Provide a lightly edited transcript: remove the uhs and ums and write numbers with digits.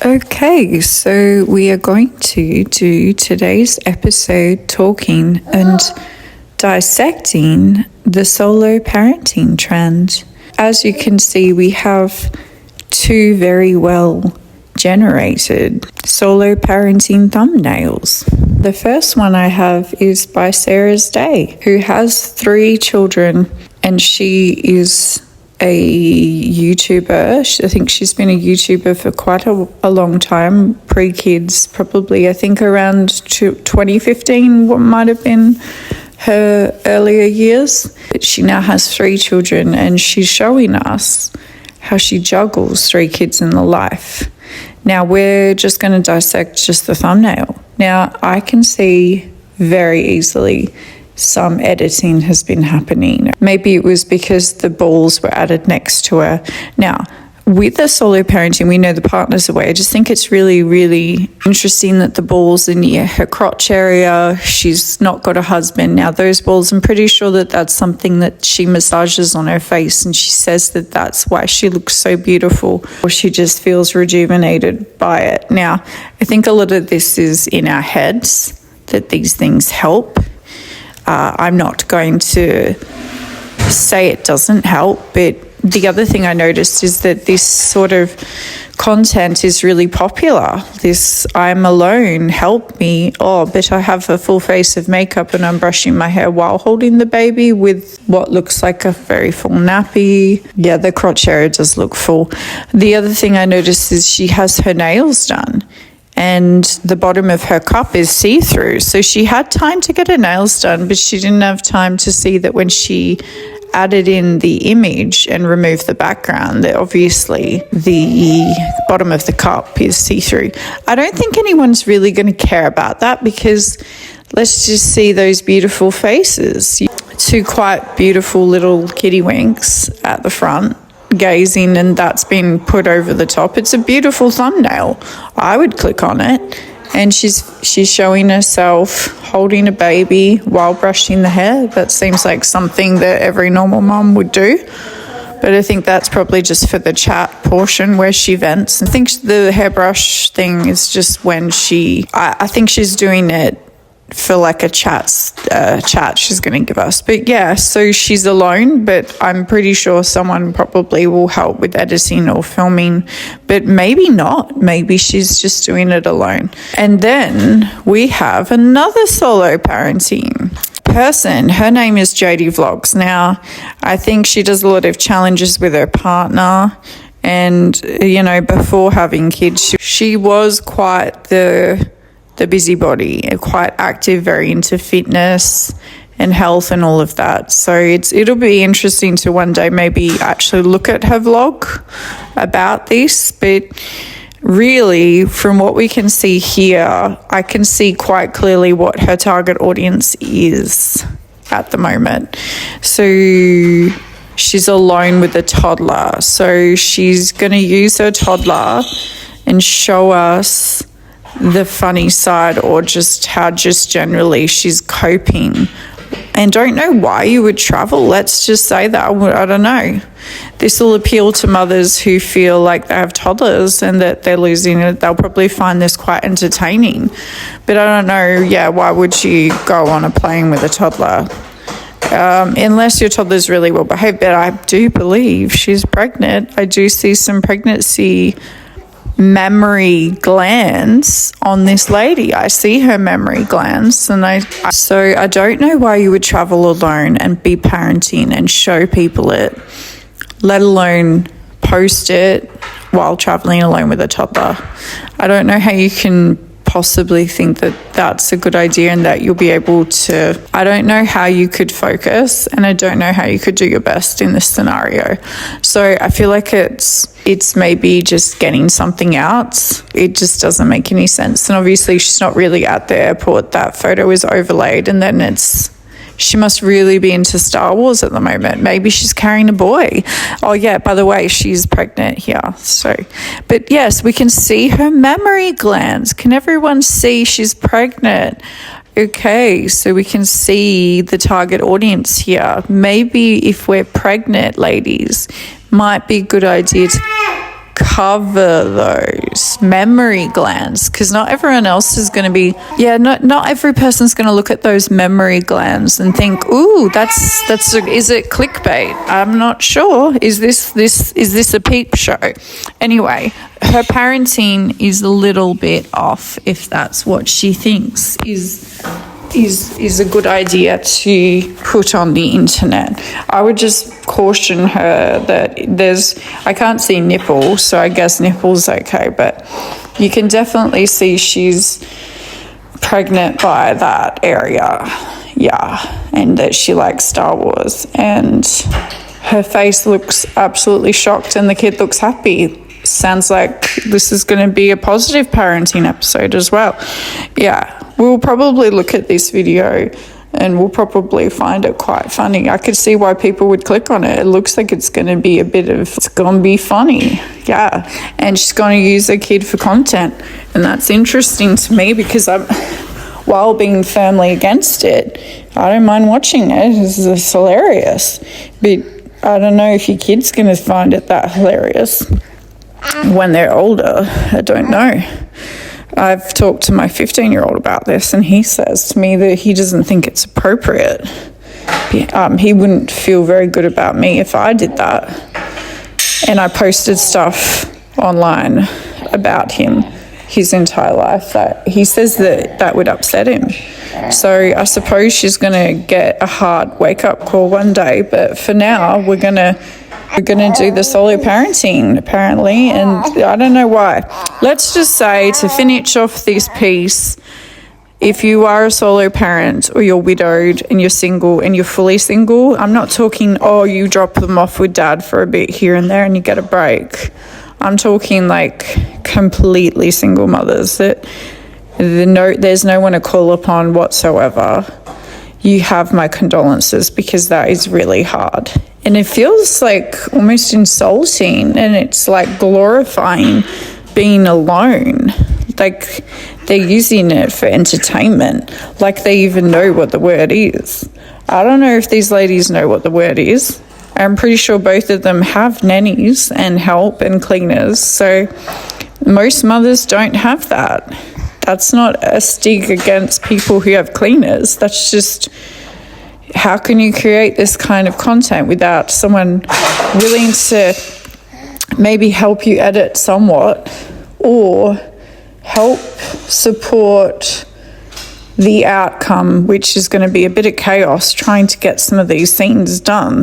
Okay, so we are going to do today's episode talking and dissecting the solo parenting trend. As you can see, we have two very well generated solo parenting thumbnails. The first one I have is by Sarah's Day, who has 3 children, and she is a YouTuber. I think she's been a YouTuber for quite a long time, pre-kids probably. I think around 2015 what might have been her earlier years. But she now has 3 children, and she's showing us how she juggles 3 kids in the life. Now we're just going to dissect just the thumbnail. Now I can see very easily some editing has been happening. Maybe it was because the balls were added next to her. Now, with the solo parenting, we know the partner's away. I just think it's really, really interesting that the balls are near her crotch area. She's not got a husband. Now, those balls, I'm pretty sure that that's something that she massages on her face, and she says that that's why she looks so beautiful, or she just feels rejuvenated by it. Now, I think a lot of this is in our heads, that these things help. I'm not going to say it doesn't help, but the other thing I noticed is that this sort of content is really popular. This I'm alone, help me. Oh, but I have a full face of makeup and I'm brushing my hair while holding the baby with what looks like a very full nappy. Yeah, the crotch area does look full. The other thing I noticed is she has her nails done, and the bottom of her cup is see-through. So she had time to get her nails done, but she didn't have time to see that when she added in the image and removed the background, that obviously the bottom of the cup is see-through. I don't think anyone's really going to care about that, because let's just see those beautiful faces. 2 quite beautiful little kitty winks at the front, gazing, and that's been put over the top. It's a beautiful thumbnail. I would click on it, and she's showing herself holding a baby while brushing the hair. That seems like something that every normal mum would do, but I think that's probably just for the chat portion where she vents. I think the hairbrush thing is just when I think she's doing it for like a chat she's going to give us. But yeah, so she's alone, but I'm pretty sure someone probably will help with editing or filming, but maybe not. Maybe she's just doing it alone. And then we have another solo parenting person. Her name is Jodie Vlogs. Now, I think she does a lot of challenges with her partner, and before having kids, she was quite the busybody, quite active, very into fitness and health and all of that. So it'll be interesting to one day maybe actually look at her vlog about this. But really, from what we can see here, I can see quite clearly what her target audience is at the moment. So she's alone with a toddler. So she's going to use her toddler and show us the funny side, or just how just generally she's coping. And don't know why you would travel. Let's just say that. I don't know. This will appeal to mothers who feel like they have toddlers and that they're losing it. They'll probably find this quite entertaining. But I don't know, why would you go on a plane with a toddler? Unless your toddler's really well behaved. But I do believe she's pregnant. I do see some pregnancy mammary glands on this lady. I see her mammary glands, and so I don't know why you would travel alone and be parenting and show people it, let alone post it while traveling alone with a toddler. I don't know how you can possibly think that that's a good idea and that you'll be able to. I don't know how you could focus, and I don't know how you could do your best in this scenario. So I feel like it's maybe just getting something out. It just doesn't make any sense. And obviously she's not really at the airport. That photo is overlaid, and then she must really be into Star Wars at the moment. Maybe she's carrying a boy. Oh yeah, by the way, she's pregnant here. So, but yes, we can see her mammary glands. Can everyone see she's pregnant? Okay, so we can see the target audience here. Maybe if we're pregnant, ladies, might be a good idea to cover those memory glands, because not everyone else is going to be, not every person's going to look at those memory glands and think, ooh, is it clickbait? I'm not sure. Is this a peep show? Anyway, her parenting is a little bit off if that's what she thinks is a good idea to put on the internet. I would just caution her that I can't see nipples, so I guess nipples okay, but you can definitely see she's pregnant by that area, and that she likes Star Wars, and her face looks absolutely shocked and the kid looks happy. Sounds like this is going to be a positive parenting episode as well. We'll probably look at this video and we'll probably find it quite funny. I could see why people would click on it. It looks like it's going to be it's going to be funny. And she's going to use her kid for content. And that's interesting to me because while being firmly against it, I don't mind watching it. It's hilarious. But I don't know if your kid's going to find it that hilarious when they're older. I don't know. I've talked to my 15-year-old about this, and he says to me that he doesn't think it's appropriate. He wouldn't feel very good about me if I did that. And I posted stuff online about him his entire life that he says that would upset him. So I suppose she's going to get a hard wake-up call one day, but for now we're going to do the solo parenting, apparently, and I don't know why. Let's just say, to finish off this piece, if you are a solo parent or you're widowed and you're single and you're fully single, I'm not talking, you drop them off with dad for a bit here and there and you get a break. I'm talking like completely single mothers that there's no one to call upon whatsoever. You have my condolences, because that is really hard. And it feels like almost insulting, and it's like glorifying being alone. Like they're using it for entertainment, like they even know what the word is. I don't know if these ladies know what the word is. I'm pretty sure both of them have nannies and help and cleaners. So most mothers don't have that. That's not a dig against people who have cleaners. That's just, how can you create this kind of content without someone willing to maybe help you edit somewhat or help support the outcome, which is going to be a bit of chaos trying to get some of these scenes done?